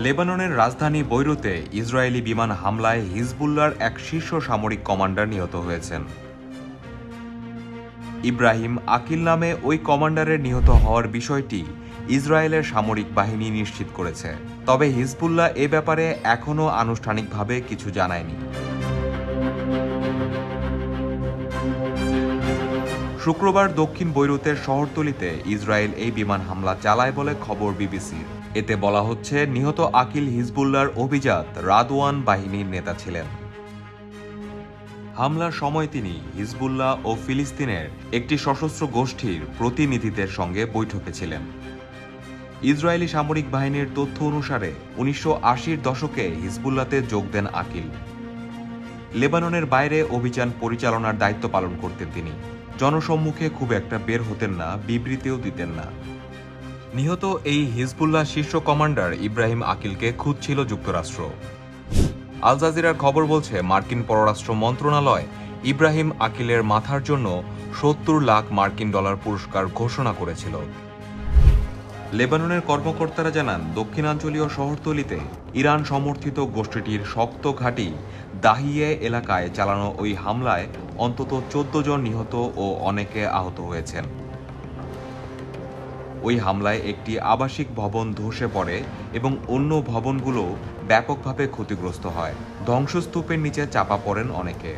লেবাননের রাজধানী বৈরুতে ইসরায়েলি বিমান হামলায় হিজবুল্লাহর এক শীর্ষ সামরিক কমান্ডার নিহত হয়েছেন। ইব্রাহিম আকিল নামে ওই কমান্ডারের নিহত হওয়ার বিষয়টি ইসরায়েলের সামরিক বাহিনী নিশ্চিত করেছে। তবে হিজবুল্লাহ এ ব্যাপারে এখনও আনুষ্ঠানিকভাবে কিছু জানায়নি। শুক্রবার দক্ষিণ বৈরুতের শহরতলিতে ইসরায়েল এই বিমান হামলা চালায় বলে খবর বিবিসির। এতে বলা হচ্ছে, নিহত আকিল হিজবুল্লাহর অভিজাত রাদওয়ান বাহিনীর নেতা ছিলেন। হামলার সময় তিনি হিজবুল্লাহ ও ফিলিস্তিনের একটি সশস্ত্র গোষ্ঠীর প্রতিনিধিদের সঙ্গে বৈঠকে ছিলেন। ইসরায়েলি সামরিক বাহিনীর তথ্য অনুসারে ১৯৮০-র দশকে হিজবুল্লাহতে যোগ দেন আকিল। লেবাননের বাইরে অভিযান পরিচালনার দায়িত্ব পালন করতেন তিনি। জনসম্মুখে খুব একটা বের হতেন না, বিবৃতিও দিতেন না। নিহত এই হিজবুল্লাহ শীর্ষ কমান্ডার ইব্রাহিম আকিলকে খুঁজছিল যুক্তরাষ্ট্র। আল জাজিরার খবর বলছে, মার্কিন পররাষ্ট্র মন্ত্রণালয় ইব্রাহিম আকিলের মাথার জন্য ৭০ লাখ মার্কিন ডলার পুরস্কার ঘোষণা করেছিল। লেবাননের কর্মকর্তারা জানান, দক্ষিণাঞ্চলীয় শহরতলিতে ইরান সমর্থিত গোষ্ঠীটির শক্ত ঘাঁটি দাহিয়ে এলাকায় চালানো ওই হামলায় অন্তত ১৪ জন নিহত ও অনেকে আহত হয়েছেন। ওই হামলায় একটি আবাসিক ভবন ধসে পড়ে এবং অন্য ভবনগুলো ব্যাপকভাবে ক্ষতিগ্রস্ত হয়। ধ্বংসস্তূপের নিচে চাপা পড়েন অনেকে।